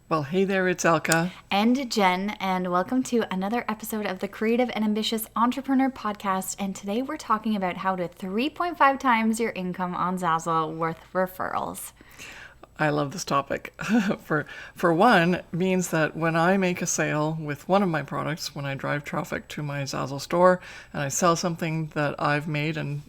Well, hey there, it's Elke. And Jen, and welcome to another episode of the Creative and Ambitious Entrepreneur Podcast. And today we're talking about how to 3.5 times your income on Zazzle with referrals. I love this topic. For one, it means that when I make a sale with one of my products, when I drive traffic to my Zazzle store and I sell something that I've made and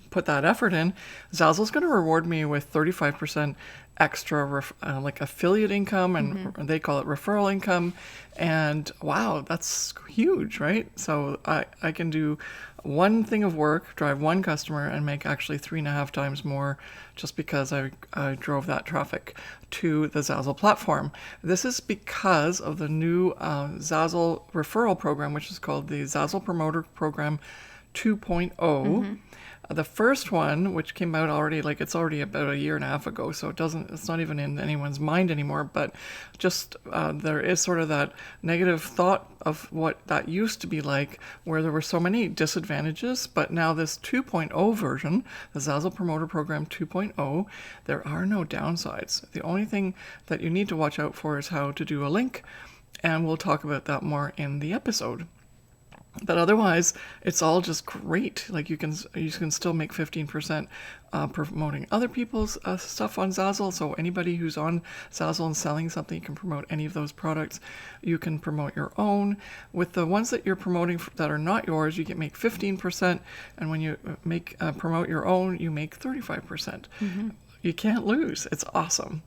put that effort in, Zazzle's going to reward me with 35% extra like affiliate income, and they call it referral income. And wow, that's huge, right? So I can do one thing of work, drive one customer, and make actually 3.5 times more just because I drove that traffic to the Zazzle platform. This is because of the new Zazzle referral program, which is called the Zazzle Promoter Program 2.0. The first one, which came out already, it's already about 1.5 years ago, so it's not even in anyone's mind anymore, but just there is sort of that negative thought of what that used to be like, where there were so many disadvantages, but now this 2.0 version, the Zazzle Promoter Program 2.0, there are no downsides. The only thing that you need to watch out for is how to do a link, and we'll talk about that more in the episode. But otherwise, it's all just great. Like you can still make 15% promoting other people's stuff on Zazzle. So anybody who's on Zazzle and selling something, you can promote any of those products. You can promote your own. With the ones that you're promoting that are not yours, you can make 15%. And when you promote your own, you make 35%. You can't lose. It's awesome.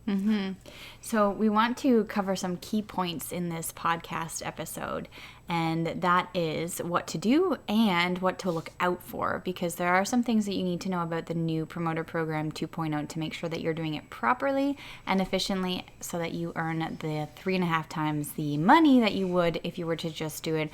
So, we want to cover some key points in this podcast episode, and that is what to do and what to look out for, because there are some things that you need to know about the new Promoter Program 2.0 to make sure that you're doing it properly and efficiently so that you earn the 3.5 times the money that you would if you were to just do it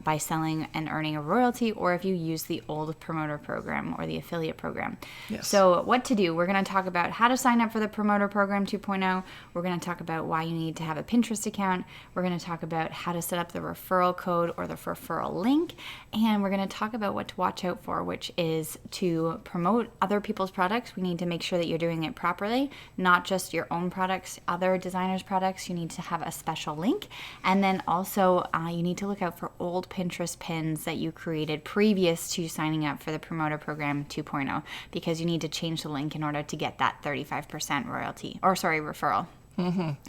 by selling and earning a royalty, or if you use the old Promoter Program or the affiliate program. Yes. So, what to do? We're going to talk about how to sign up for the Promoter Program 2.0. We're going to talk about why you need to have a Pinterest account. We're going to talk about how to set up the referral code or the referral link. And we're going to talk about what to watch out for, which is to promote other people's products. We need to make sure that you're doing it properly, not just your own products, other designers' products. You need to have a special link. And then also you need to look out for old Pinterest pins that you created previous to signing up for the Promoter Program 2.0, because you need to change the link in order to get that 35% referral.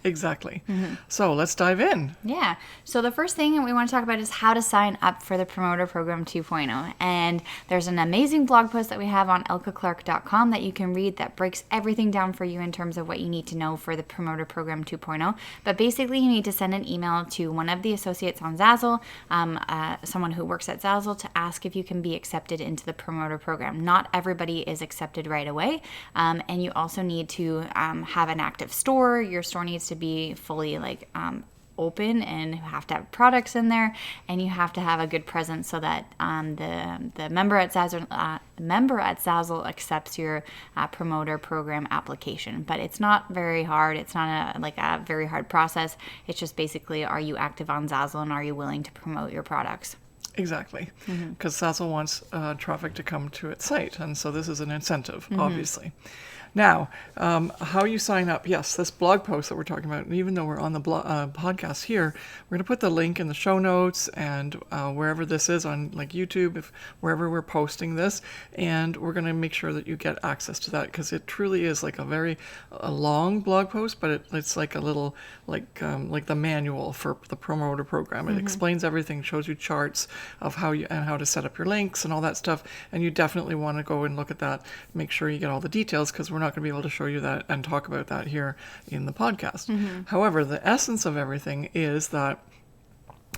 Exactly. So let's dive in. Yeah. So the first thing we want to talk about is how to sign up for the Promoter Program 2.0. And there's an amazing blog post that we have on elkeclarke.com that you can read that breaks everything down for you in terms of what you need to know for the Promoter Program 2.0. But basically, you need to send an email to one of the associates on Zazzle, someone who works at Zazzle, to ask if you can be accepted into the Promoter Program. Not everybody is accepted right away. And you also need to have an active store. Your store needs to be fully open, and you have to have products in there, and you have to have a good presence so that the member at Zazzle accepts your promoter program application. But it's not very hard. It's not a very hard process. It's just basically, are you active on Zazzle and are you willing to promote your products? Exactly, because Zazzle wants traffic to come to its site, and so this is an incentive, obviously. Now, how you sign up, yes, this blog post that we're talking about, and even though we're on the podcast here, we're going to put the link in the show notes and wherever this is on YouTube, wherever we're posting this, and we're going to make sure that you get access to that, because it truly is a long blog post, but it's like a little, like the manual for the promoter program. It explains everything, shows you charts of how to set up your links and all that stuff, and you definitely want to go and look at that, make sure you get all the details, because we're not going to be able to show you that and talk about that here in the podcast. However, the essence of everything is that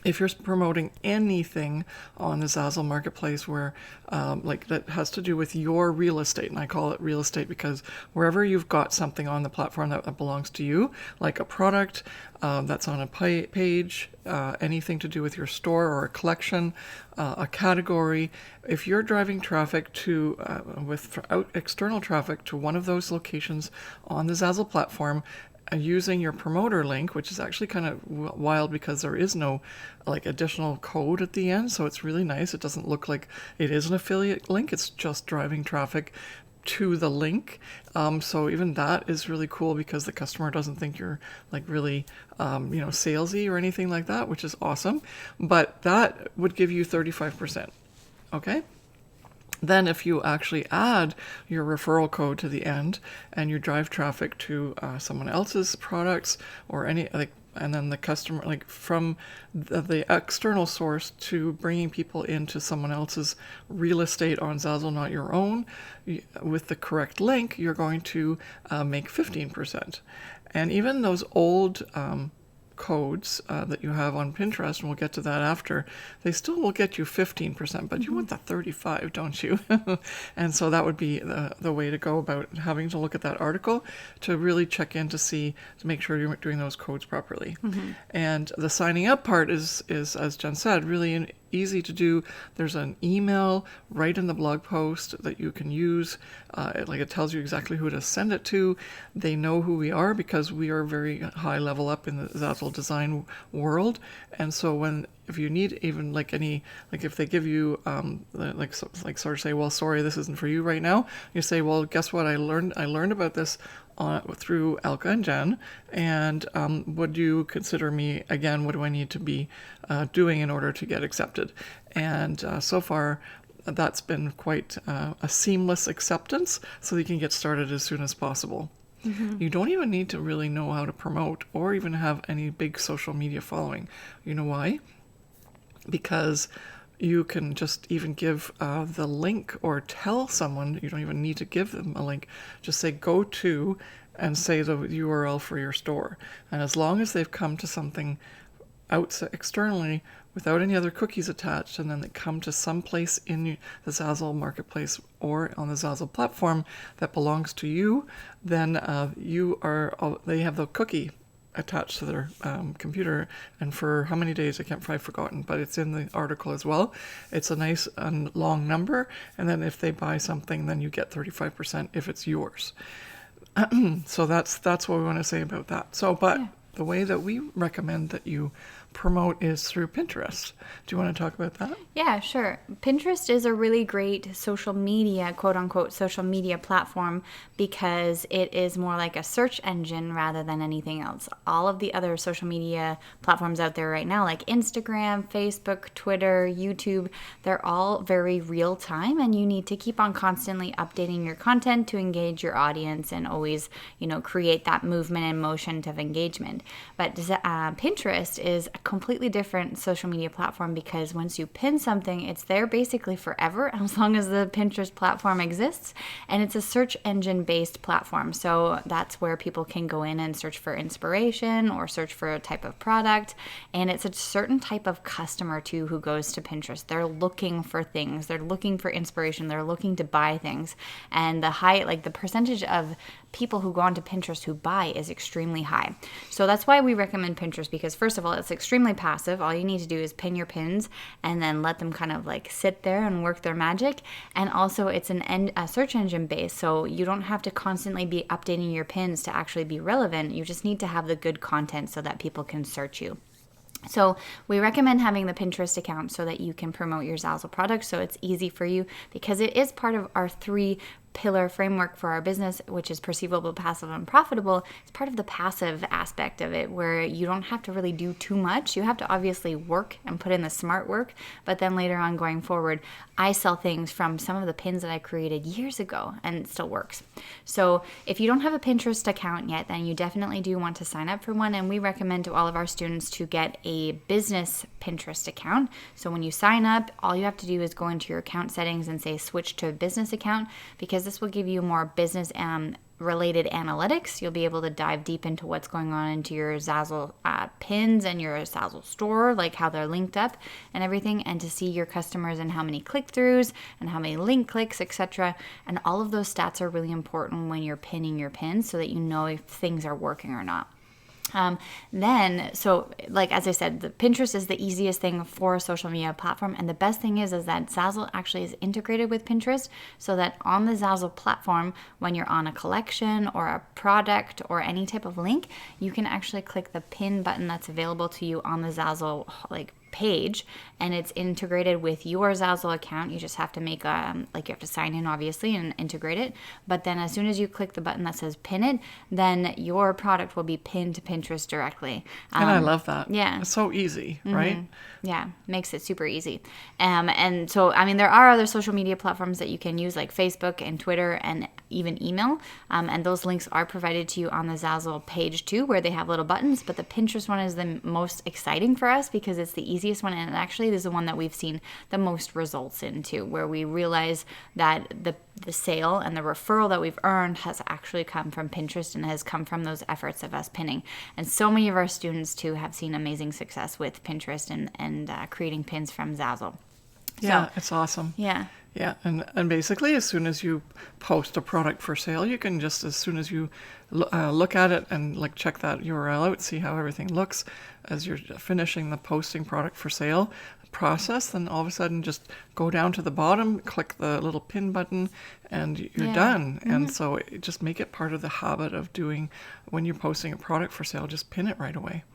if you're promoting anything on the Zazzle marketplace where that has to do with your real estate, and I call it real estate because wherever you've got something on the platform that belongs to you, like a product that's on a page, anything to do with your store or a collection, a category, if you're driving traffic external traffic to one of those locations on the Zazzle platform, using your promoter link, which is actually kind of wild because there is no additional code at the end, so it's really nice. It doesn't look like it is an affiliate link. It's just driving traffic to the link. So even that is really cool because the customer doesn't think you're like really, salesy or anything like that, which is awesome. But that would give you 35%. Okay. Then if you actually add your referral code to the end and you drive traffic to someone else's products or any like, and then the customer, like from the external source to bringing people into someone else's real estate on Zazzle, not your own, with the correct link, you're going to make 15%. And even those old codes that you have on Pinterest, and we'll get to that after, they still will get you 15%, but you want the 35, don't you? And so that would be the way to go about having to look at that article to really check in to make sure you're doing those codes properly. And the signing up part is as Jen said, really easy to do. There's an email right in the blog post that you can use. It tells you exactly who to send it to. They know who we are because we are very high level up in the Zazzle design world. And so if you need even if they give you sort of say, well, sorry, this isn't for you right now. You say, well, guess what? I learned about this through Elke and Jen, and would you consider me again? What do I need to be doing in order to get accepted? And so far, that's been quite a seamless acceptance, so you can get started as soon as possible. You don't even need to really know how to promote or even have any big social media following. You know why? Because you can just even give the link or tell someone, you don't even need to give them a link, just say go to and say the URL for your store. And as long as they've come to something externally without any other cookies attached, and then they come to some place in the Zazzle marketplace or on the Zazzle platform that belongs to you, then they have the cookie attached to their computer, and for how many days I've forgotten, but it's in the article as well. It's a nice and long number, and then if they buy something, then you get 35% if it's yours. So that's what we want to say about that. So, but the way that we recommend that you promote is through Pinterest. Do you want to talk about that? Yeah, sure. Pinterest is a really great social media, quote unquote, social media platform because it is more like a search engine rather than anything else. All of the other social media platforms out there right now, like Instagram, Facebook, Twitter, YouTube, they're all very real time, and you need to keep on constantly updating your content to engage your audience and always, create that movement and motion of engagement. But Pinterest is a completely different social media platform because once you pin something, it's there basically forever as long as the Pinterest platform exists, and it's a search engine based platform. So that's where people can go in and search for inspiration or search for a type of product, and it's a certain type of customer too who goes to Pinterest. They're looking for things, they're looking for inspiration, they're looking to buy things, and the percentage of people who go onto Pinterest who buy is extremely high. So that's why we recommend Pinterest, because first of all, it's extremely passive. All you need to do is pin your pins and then let them kind of sit there and work their magic. And also it's a search engine based, so you don't have to constantly be updating your pins to actually be relevant. You just need to have the good content so that people can search you. So we recommend having the Pinterest account so that you can promote your Zazzle products so it's easy for you, because it is part of our 3-pillar framework for our business, which is perceivable, passive, and profitable. It's part of the passive aspect of it where you don't have to really do too much. You have to obviously work and put in the smart work, but then later on going forward, I sell things from some of the pins that I created years ago and it still works. So if you don't have a Pinterest account yet, then you definitely do want to sign up for one, and we recommend to all of our students to get a business Pinterest account. So when you sign up, all you have to do is go into your account settings and say switch to a business account, because this will give you more business related analytics. You'll be able to dive deep into what's going on into your Zazzle pins and your Zazzle store, like how they're linked up and everything, and to see your customers and how many click-throughs and how many link clicks, etc. And all of those stats are really important when you're pinning your pins so that you know if things are working or not. As I said, the Pinterest is the easiest thing for a social media platform. And the best thing is that Zazzle actually is integrated with Pinterest, so that on the Zazzle platform, when you're on a collection or a product or any type of link, you can actually click the pin button that's available to you on the Zazzle page, and it's integrated with your Zazzle account. You just have to make you have to sign in, obviously, and integrate it. But then as soon as you click the button that says pin it, then your product will be pinned to Pinterest directly. And I love that. Yeah. It's so easy, right? Yeah, makes it super easy. And so, I mean, there are other social media platforms that you can use, like Facebook and Twitter and even email. And those links are provided to you on the Zazzle page too, where they have little buttons. But the Pinterest one is the most exciting for us because it's the easiest one. And actually, this is the one that we've seen the most results into, where we realize that the sale and the referral that we've earned has actually come from Pinterest and has come from those efforts of us pinning. And so many of our students too have seen amazing success with Pinterest and creating pins from Zazzle. Yeah, it's awesome. Yeah. Yeah, and basically, as soon as you post a product for sale, you can just, as soon as you look at it and like check that URL out, see how everything looks as you're finishing the posting product for sale process, then all of a sudden just go down to the bottom, click the little pin button, and you're done. And so just make it part of the habit of doing, when you're posting a product for sale, just pin it right away.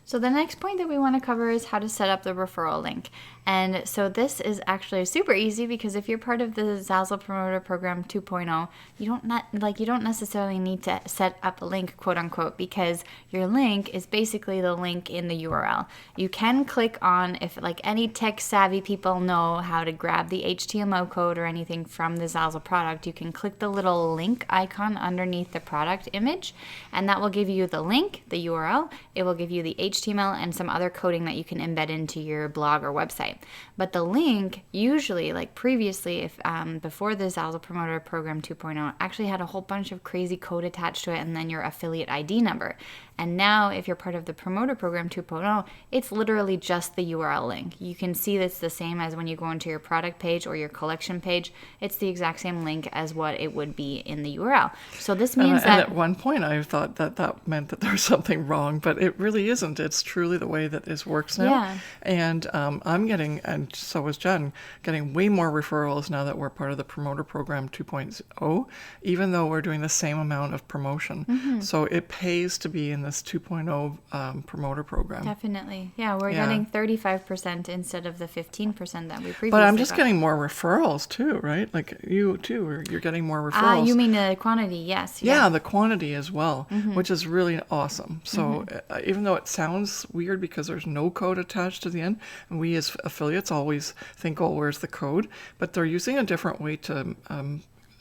So the next point that we want to cover is how to set up the referral link. And so this is actually super easy because if you're part of the Zazzle Promoter Program 2.0, you don't necessarily need to set up a link, quote unquote, because your link is basically the link in the URL. You can click on, if like any tech savvy people know how to grab the HTML code or anything from the Zazzle product, you can click the little link icon underneath the product image, and that will give you the link, the URL. It will give you the HTML and some other coding that you can embed into your blog or website. But the link, usually, like previously, if before the Zazzle Promoter Program 2.0, actually had a whole bunch of crazy code attached to it and then your affiliate ID number. And now, if you're part of the Promoter Program 2.0, it's literally just the URL link. You can see that's the same as when you go into your product page or your collection page. It's the exact same link as what it would be in the URL. So this means And at one point, I thought that meant that there was something wrong, but it really isn't. It's truly the way that this works now. Yeah. And I'm getting, and so is Jen, getting way more referrals now that we're part of the Promoter Program 2.0, even though we're doing the same amount of promotion. So it pays to be in this 2.0 promoter program. Definitely. Yeah, we're getting 35% instead of the 15% that we previously But I'm just got. getting more referrals too, right? Like you too, you're getting more referrals. You mean the quantity? Yes. Yeah, the quantity as well, which is really awesome. So even though it sounds weird because there's no code attached to the end, and we as affiliates always think, oh, where's the code? But they're using a different way to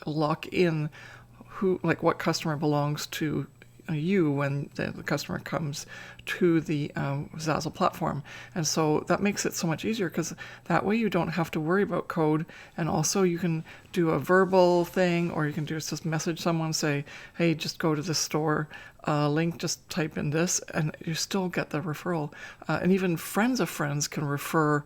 lock in what customer belongs to you when the customer comes to the Zazzle platform. And so that makes it so much easier because that way you don't have to worry about code, and also you can do a verbal thing, or you can just message someone, say, hey, just go to the store link, just type in this, and you still get the referral. And even friends of friends can refer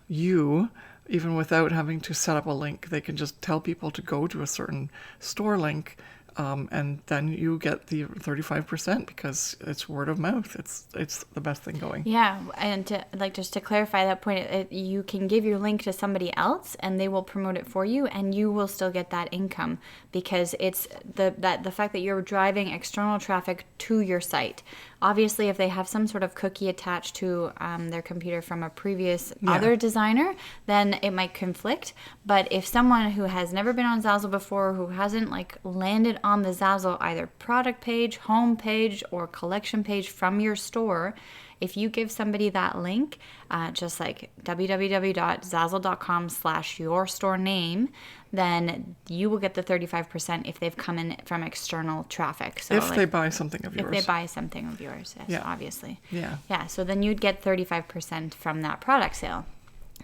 you even without having to set up a link. They can just tell people to go to a certain store link, and then you get the 35% because it's word of mouth. It's the best thing going. Yeah, and just to clarify that point, you can give your link to somebody else, and they will promote it for you, and you will still get that income because it's the fact that you're driving external traffic to your site. Obviously, if they have some sort of cookie attached to their computer from a previous other designer, then it might conflict. But if someone who has never been on Zazzle before, who hasn't landed on the Zazzle either product page, home page, or collection page from your store, if you give somebody that link, just like www.zazzle.com/your-store-name, then you will get the 35% if they've come in from external traffic. So if they buy something of yours. If they buy something of yours, yes, obviously. Yeah. Yeah, so then you'd get 35% from that product sale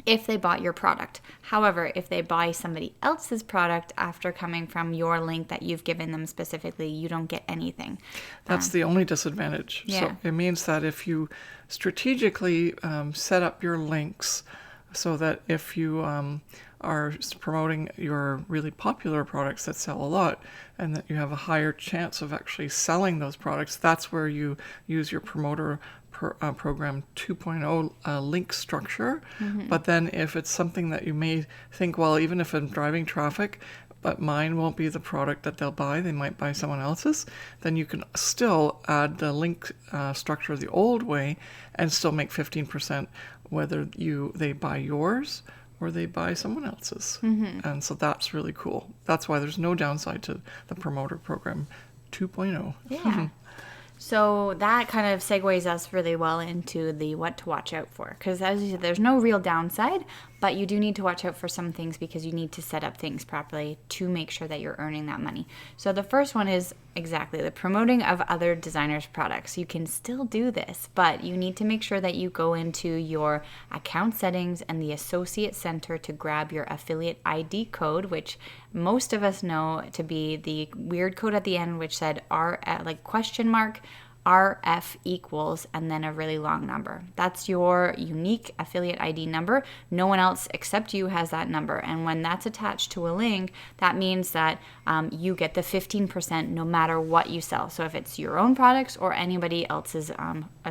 if they bought your product. However, if they buy somebody else's product after coming from your link that you've given them specifically, you don't get anything. That's the only disadvantage. Yeah. So it means that if you strategically set up your links so that if you are promoting your really popular products that sell a lot, and that you have a higher chance of actually selling those products, that's where you use your promoter program 2.0 link structure. But then if it's something that you may think, well, even if I'm driving traffic, but mine won't be the product that they'll buy. They might buy someone else's. Then you can still add the link structure the old way and still make 15% whether they buy yours or they buy someone else's. And so that's really cool. That's why there's no downside to the promoter program 2.0. Yeah. So that kind of segues us really well into the what to watch out for. Because as you said, there's no real downside, but you do need to watch out for some things because you need to set up things properly to make sure that you're earning that money. So the first one is exactly the promoting of other designers' products. You can still do this, but you need to make sure that you go into your account settings and the associate center to grab your affiliate ID code, which most of us know to be the weird code at the end, which said R, like question mark, RF equals, and then a really long number. That's your unique affiliate ID number. No one else except you has that number. And when that's attached to a link, that means that you get the 15% no matter what you sell. So if it's your own products or anybody else's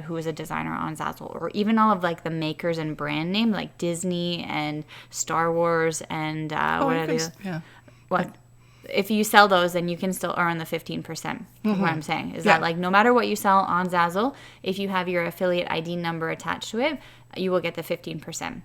who is a designer on Zazzle, or even all of like the makers and brand name like Disney and Star Wars and what? If you sell those, then you can still earn the 15%. What I'm saying is that like no matter what you sell on Zazzle, if you have your affiliate ID number attached to it, you will get the 15%.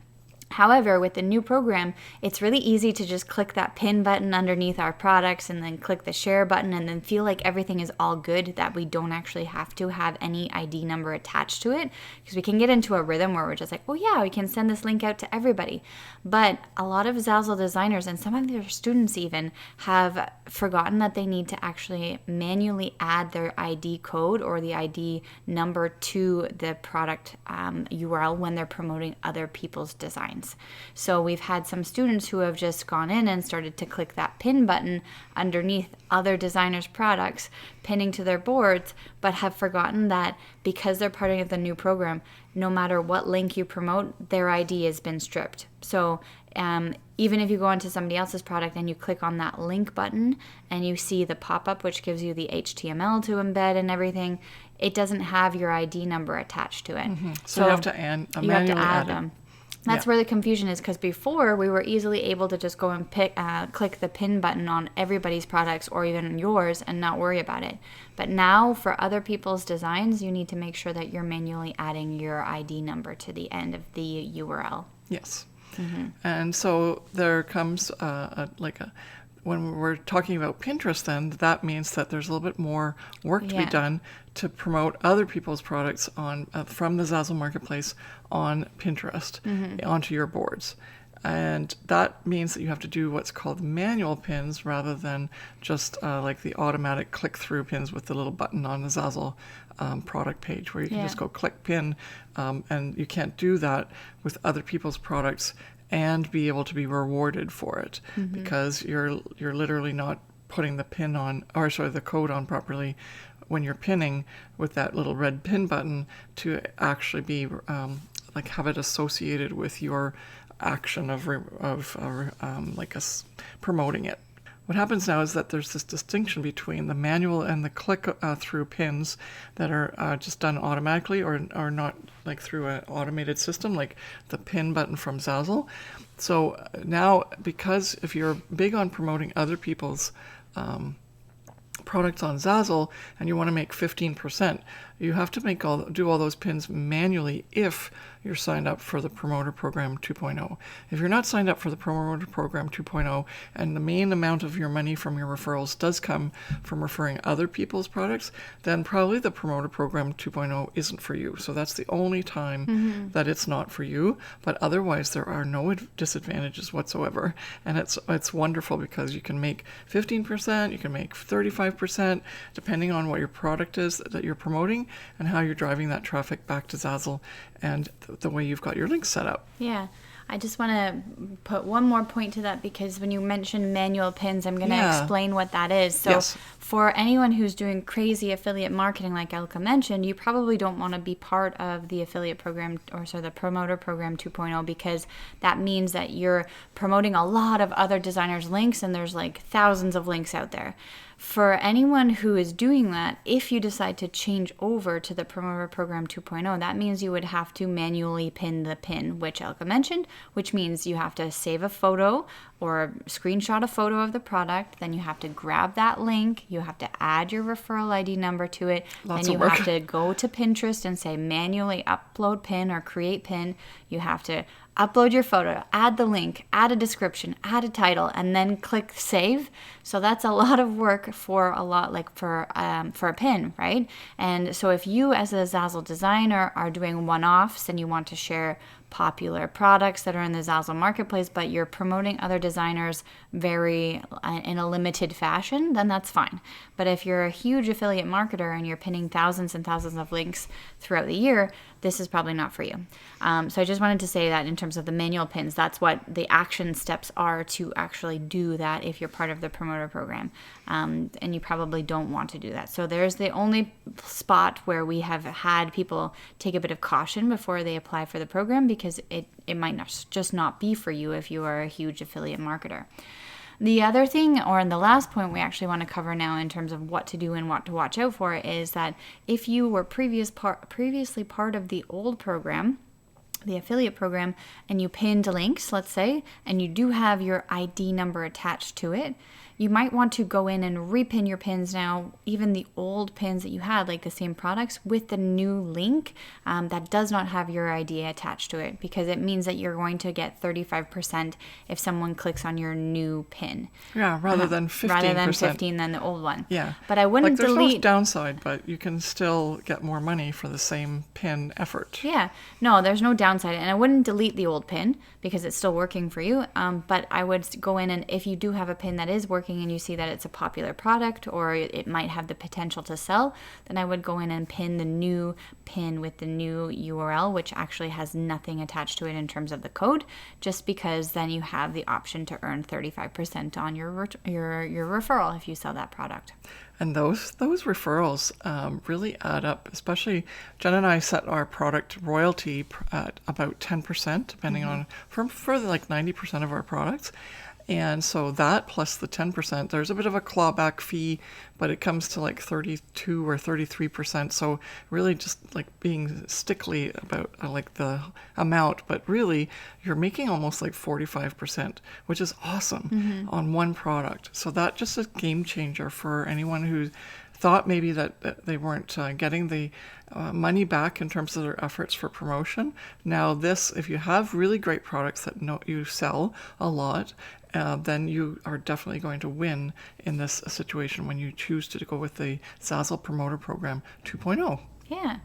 However, with the new program, it's really easy to just click that pin button underneath our products and then click the share button and then feel like everything is all good, that we don't actually have to have any ID number attached to it, because we can get into a rhythm where we're just like, oh yeah, we can send this link out to everybody. But a lot of Zazzle designers and some of their students even have forgotten that they need to actually manually add their ID code or the ID number to the product URL when they're promoting other people's designs. So we've had some students who have just gone in and started to click that pin button underneath other designers' products, pinning to their boards, but have forgotten that because they're part of the new program, no matter what link you promote, their ID has been stripped. So even if you go onto somebody else's product and you click on that link button and you see the pop-up which gives you the HTML to embed and everything, it doesn't have your ID number attached to it. So you have to manually add them. That's where the confusion is, because before we were easily able to just go and click the pin button on everybody's products or even yours and not worry about it. But now for other people's designs, you need to make sure that you're manually adding your ID number to the end of the URL. Yes. And so there comes when we're talking about Pinterest, then that means that there's a little bit more work to be done to promote other people's products on from the Zazzle marketplace on Pinterest onto your boards. And that means that you have to do what's called manual pins rather than just like the automatic click-through pins with the little button on the Zazzle product page where you can just go click pin, and you can't do that with other people's products and be able to be rewarded for it because you're literally not putting the pin on, or sorry, the code on properly when you're pinning with that little red pin button to actually be have it associated with your action of promoting it. What happens now is that there's this distinction between the manual and the click-through pins that are just done automatically or not like through an automated system like the pin button from Zazzle. So now, because if you're big on promoting other people's products on Zazzle and you want to make 15%, you have to do all those pins manually if you're signed up for the Promoter Program 2.0. If you're not signed up for the Promoter Program 2.0 and the main amount of your money from your referrals does come from referring other people's products, then probably the Promoter Program 2.0 isn't for you. So that's the only time that it's not for you. But otherwise, there are no disadvantages whatsoever. And it's wonderful because you can make 15%, you can make 35%, depending on what your product is that you're promoting and how you're driving that traffic back to Zazzle and the way you've got your links set up. Yeah. I just want to put one more point to that because when you mentioned manual pins, I'm going to explain what that is. So for anyone who's doing crazy affiliate marketing like Elke mentioned, you probably don't want to be part of the affiliate program the Promoter Program 2.0 because that means that you're promoting a lot of other designers' links and there's like thousands of links out there. For anyone who is doing that, if you decide to change over to the Promoter Program 2.0, that means you would have to manually pin the pin, which Elke mentioned, which means you have to save a photo or screenshot a photo of the product. Then you have to grab that link. You have to add your referral ID number to it. Lots then of you work. have to go to Pinterest and say manually upload pin or create pin. You have to upload your photo, add the link, add a description, add a title, and then click save. So that's a lot of work for a pin, right? And so if you as a Zazzle designer are doing one-offs and you want to share popular products that are in the Zazzle marketplace, but you're promoting other designers in a limited fashion, then that's fine. But if you're a huge affiliate marketer and you're pinning thousands and thousands of links throughout the year, this is probably not for you. So I just wanted to say that in terms of the manual pins, that's what the action steps are to actually do that if you're part of the promoter program. And you probably don't want to do that. So there's the only spot where we have had people take a bit of caution before they apply for the program, because it might not be for you if you are a huge affiliate marketer. The other thing, or in the last point we actually want to cover now in terms of what to do and what to watch out for, is that if you were previously part of the old program, the affiliate program, and you pinned links, let's say, and you do have your ID number attached to it, you might want to go in and repin your pins now, even the old pins that you had, like the same products, with the new link that does not have your ID attached to it, because it means that you're going to get 35% if someone clicks on your new pin. Yeah, rather than 15%. Rather than 15 than the old one. Yeah. But I wouldn't there's delete... no downside, but you can still get more money for the same pin effort. Yeah. No, there's no downside. And I wouldn't delete the old pin because it's still working for you. But I would go in, and if you do have a pin that is working and you see that it's a popular product or it might have the potential to sell, then I would go in and pin the new pin with the new URL, which actually has nothing attached to it in terms of the code, just because then you have the option to earn 35% on your referral if you sell that product. And those referrals really add up, especially Jen and I set our product royalty at about 10%, depending on, for like 90% of our products. And so that plus the 10%, there's a bit of a clawback fee, but it comes to like 32 or 33%. So really just like being stickly about like the amount, but really you're making almost like 45%, which is awesome on one product. So that just is a game changer for anyone who thought maybe that they weren't getting the money back in terms of their efforts for promotion. Now this, if you have really great products that you sell a lot, then you are definitely going to win in this situation when you choose to go with the Zazzle Promoter Program 2.0. Yeah.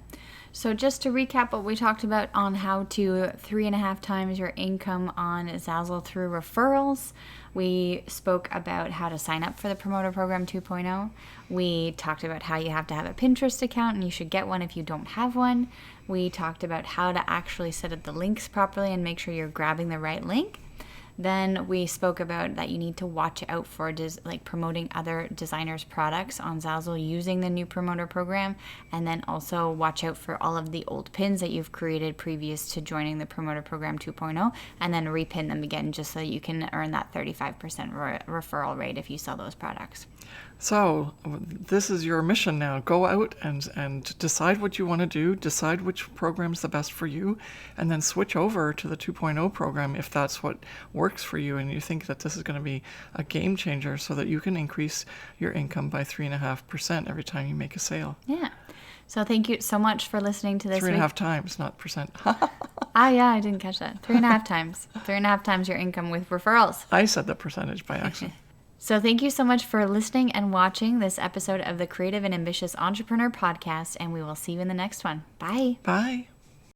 So just to recap what we talked about on how to 3.5 times your income on Zazzle through referrals, we spoke about how to sign up for the Promoter Program 2.0. We talked about how you have to have a Pinterest account and you should get one if you don't have one. We talked about how to actually set up the links properly and make sure you're grabbing the right link. Then we spoke about that you need to watch out for promoting other designers' products on Zazzle using the new promoter program, and then also watch out for all of the old pins that you've created previous to joining the promoter program 2.0, and then repin them again just so that you can earn that 35% referral rate if you sell those products. So this is your mission now. Go out and decide what you want to do, decide which program's the best for you, and then switch over to the 2.0 program if that's what works for you and you think that this is going to be a game changer so that you can increase your income by 3.5% every time you make a sale. Yeah. So thank you so much for listening to this 3.5 times, not percent. Yeah, I didn't catch that. 3.5 times. 3.5 times your income with referrals. I said the percentage by accident. So thank you so much for listening and watching this episode of the Creative and Ambitious Entrepreneur Podcast, and we will see you in the next one. Bye. Bye.